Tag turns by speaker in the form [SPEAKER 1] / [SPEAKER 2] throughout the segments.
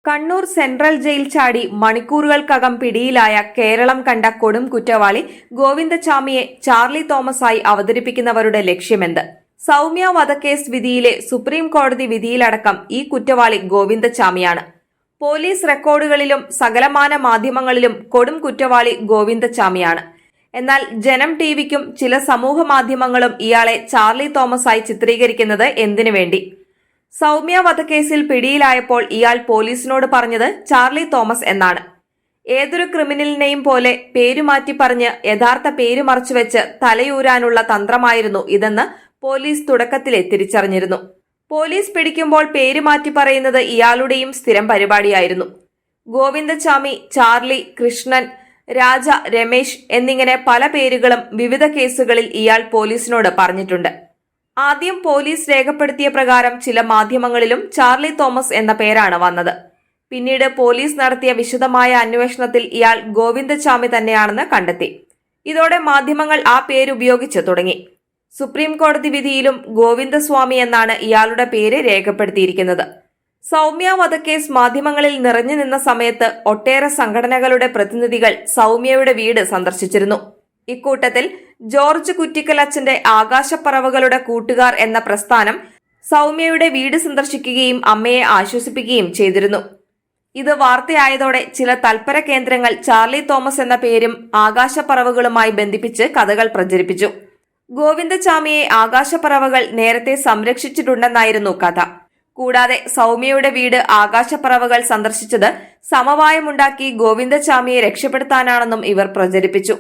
[SPEAKER 1] Kannur central jail ചാടി മണിക്കൂറുകൾക്കകം പിടിയിലായ കേരളം കണ്ട കൊടും കുറ്റവാളി ഗോവിന്ദചാമിയെ ചാർലി തോമസായി അവതരിപ്പിക്കുന്നവരുടെ ലക്ഷ്യമെന്ത്? സൗമ്യ വധക്കേസ് വിധിയിലെ സുപ്രീം കോടതി വിധിയിലടക്കം ഈ കുറ്റവാളി ഗോവിന്ദചാമിയാണ്. പോലീസ് റെക്കോർഡുകളിലും സകലമാന മാധ്യമങ്ങളിലും കൊടും കുറ്റവാളി ഗോവിന്ദചാമിയാണ്. എന്നാൽ ജനം ടിവിക്കും ചില സമൂഹ മാധ്യമങ്ങളും ഇയാളെ ചാർലി തോമസായി ചിത്രീകരിക്കുന്നത് എന്തിനു വേണ്ടി? സൗമ്യ വധക്കേസിൽ പിടിയിലായപ്പോൾ ഇയാൾ പോലീസിനോട് പറഞ്ഞത് ചാർലി തോമസ് എന്നാണ്. ഏതൊരു ക്രിമിനലിനെയും പോലെ പേരുമാറ്റി പറഞ്ഞ് യഥാർത്ഥ പേര് മറച്ചുവെച്ച് തലയൂരാനുള്ള തന്ത്രമായിരുന്നു ഇതെന്ന് പോലീസ് തുടക്കത്തിലെ തിരിച്ചറിഞ്ഞിരുന്നു. പോലീസ് പിടിക്കുമ്പോൾ പേരുമാറ്റി പറയുന്നത് ഇയാളുടെയും സ്ഥിരം പരിപാടിയായിരുന്നു. ഗോവിന്ദചാമി, ചാർലി, കൃഷ്ണൻ, രാജ, രമേശ് എന്നിങ്ങനെ പല പേരുകളും വിവിധ കേസുകളിൽ ഇയാൾ പോലീസിനോട് പറഞ്ഞിട്ടുണ്ട്. ആദ്യം പോലീസ് രേഖപ്പെടുത്തിയ പ്രകാരം ചില മാധ്യമങ്ങളിലും ചാർലി തോമസ് എന്ന പേരാണ് വന്നത്. പിന്നീട് പോലീസ് നടത്തിയ വിശദമായ അന്വേഷണത്തിൽ ഇയാൾ ഗോവിന്ദചാമി തന്നെയാണെന്ന് കണ്ടെത്തി. ഇതോടെ മാധ്യമങ്ങൾ ആ പേരുപയോഗിച്ച് തുടങ്ങി. സുപ്രീം കോടതി വിധിയിലും ഗോവിന്ദസ്വാമി എന്നാണ് ഇയാളുടെ പേര് രേഖപ്പെടുത്തിയിരിക്കുന്നത്. സൗമ്യ വധക്കേസ് മാധ്യമങ്ങളിൽ നിറഞ്ഞു നിന്ന സമയത്ത് ഒട്ടേറെ സംഘടനകളുടെ പ്രതിനിധികൾ സൗമ്യയുടെ വീട് സന്ദർശിച്ചിരുന്നു. ഇക്കൂട്ടത്തിൽ ജോർജ് കുറ്റിക്കലച്ചന്റെ ആകാശപ്പറവകളുടെ കൂട്ടുകാർ എന്ന പ്രസ്ഥാനം സൗമ്യയുടെ വീട് സന്ദർശിക്കുകയും അമ്മയെ ആശ്വസിപ്പിക്കുകയും ചെയ്തിരുന്നു. ഇത് വാർത്തയായതോടെ ചില തൽപര കേന്ദ്രങ്ങൾ ചാർലി തോമസ് എന്ന പേരും ആകാശപ്പറവകളുമായി ബന്ധിപ്പിച്ച് കഥകൾ പ്രചരിപ്പിച്ചു. ഗോവിന്ദചാമിയെ ആകാശപ്പറവകൾ നേരത്തെ സംരക്ഷിച്ചിട്ടുണ്ടെന്നായിരുന്നു കഥ. കൂടാതെ സൗമ്യയുടെ വീട് ആകാശപ്പറവകൾ സന്ദർശിച്ചത് സമവായമുണ്ടാക്കി ഗോവിന്ദചാമിയെ രക്ഷപ്പെടുത്താനാണെന്നും ഇവർ പ്രചരിപ്പിച്ചു.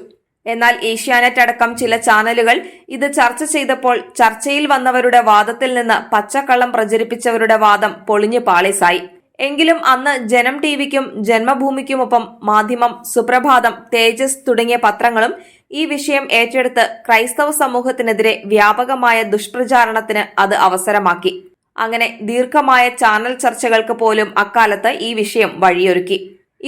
[SPEAKER 1] എന്നാൽ ഏഷ്യാനെറ്റ് അടക്കം ചില ചാനലുകൾ ഇത് ചർച്ച ചെയ്തപ്പോൾ ചർച്ചയിൽ വന്നവരുടെ വാദത്തിൽ നിന്ന് പച്ചക്കള്ളം പ്രചരിപ്പിച്ചവരുടെ വാദം പൊളിഞ്ഞു പാളീസായി. എങ്കിലും അന്ന് ജനം ടിവിക്കും ജന്മഭൂമിക്കുമൊപ്പം മാധ്യമം, സുപ്രഭാതം, തേജസ് തുടങ്ങിയ പത്രങ്ങളും ഈ വിഷയം ഏറ്റെടുത്ത് ക്രൈസ്തവ സമൂഹത്തിനെതിരെ വ്യാപകമായ ദുഷ്പ്രചാരണത്തിന് അത് അവസരമാക്കി. അങ്ങനെ ദീർഘമായ ചാനൽ ചർച്ചകൾക്ക് പോലും അക്കാലത്ത് ഈ വിഷയം വഴിയൊരുക്കി.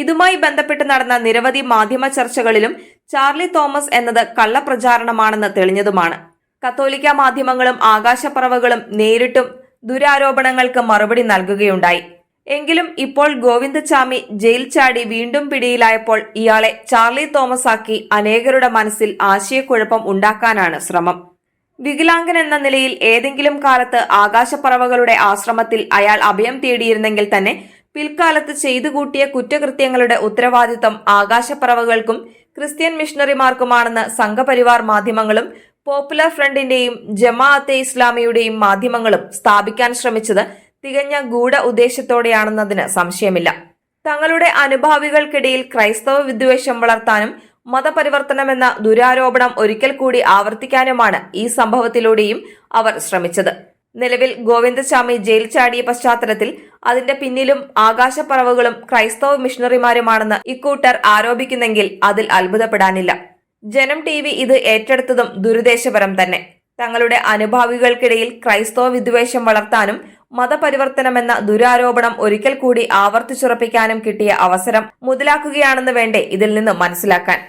[SPEAKER 1] ഇതുമായി ബന്ധപ്പെട്ട് നടന്ന നിരവധി മാധ്യമ ചർച്ചകളിലും ചാർലി തോമസ് എന്നത് കള്ളപ്രചാരണമാണെന്ന് തെളിഞ്ഞതുമാണ്. കത്തോലിക്ക മാധ്യമങ്ങളും ആകാശപ്പറവകളും നേരിട്ടും ദുരാരോപണങ്ങൾക്ക് മറുപടി നൽകുകയുണ്ടായി. എങ്കിലും ഇപ്പോൾ ഗോവിന്ദചാമി ജയിൽ ചാടി വീണ്ടും പിടിയിലായപ്പോൾ ഇയാളെ ചാർലി തോമസ് ആക്കി അനേകരുടെ മനസ്സിൽ ആശയക്കുഴപ്പം ഉണ്ടാക്കാനാണ് ശ്രമം. വികലാംഗൻ എന്ന നിലയിൽ ഏതെങ്കിലും കാലത്ത് ആകാശപ്പറവകളുടെ ആശ്രമത്തിൽ അയാൾ അഭയം തേടിയിരുന്നെങ്കിൽ തന്നെ പിൽക്കാലത്ത് ചെയ്തു കൂട്ടിയ കുറ്റകൃത്യങ്ങളുടെ ഉത്തരവാദിത്തം ആകാശപ്പറവകൾക്കും ക്രിസ്ത്യൻ മിഷണറിമാർക്കുമാണെന്ന് സംഘപരിവാർ മാധ്യമങ്ങളും പോപ്പുലർ ഫ്രണ്ടിന്റെയും ജമാഅത്തെ ഇസ്ലാമിയുടെയും മാധ്യമങ്ങളും സ്ഥാപിക്കാൻ ശ്രമിച്ചത് തികഞ്ഞ ഗൂഢ ഉദ്ദേശത്തോടെയാണെന്നതിന് സംശയമില്ല. തങ്ങളുടെ അനുഭാവികൾക്കിടയിൽ ക്രൈസ്തവ വിദ്വേഷം വളർത്താനും മതപരിവർത്തനമെന്ന ദുരാരോപണം ഒരിക്കൽ കൂടി ആവർത്തിക്കാനുമാണ് ഈ സംഭവത്തിലൂടെയും അവർ ശ്രമിച്ചത്. നിലവിൽ ഗോവിന്ദചാമി ജയിൽ ചാടിയ പശ്ചാത്തലത്തിൽ അതിന്റെ പിന്നിലും ആകാശപ്പറവകളും ക്രൈസ്തവ മിഷണറിമാരുമാണെന്ന് ഇക്കൂട്ടർ ആരോപിക്കുന്നെങ്കിൽ അതിൽ അത്ഭുതപ്പെടാനില്ല. ജനം ടിവി ഇത് ഏറ്റെടുത്തതും ദുരുദ്ദേശപരം തന്നെ. തങ്ങളുടെ അനുഭാവികൾക്കിടയിൽ ക്രൈസ്തവ വിദ്വേഷം വളർത്താനും മതപരിവർത്തനമെന്ന ദുരാരോപണം ഒരിക്കൽ കൂടി ആവർത്തിച്ചുറപ്പിക്കാനും കിട്ടിയ അവസരം മുതലാക്കുകയാണെന്ന് വേണ്ടേ ഇതിൽ നിന്ന് മനസ്സിലാക്കാൻ.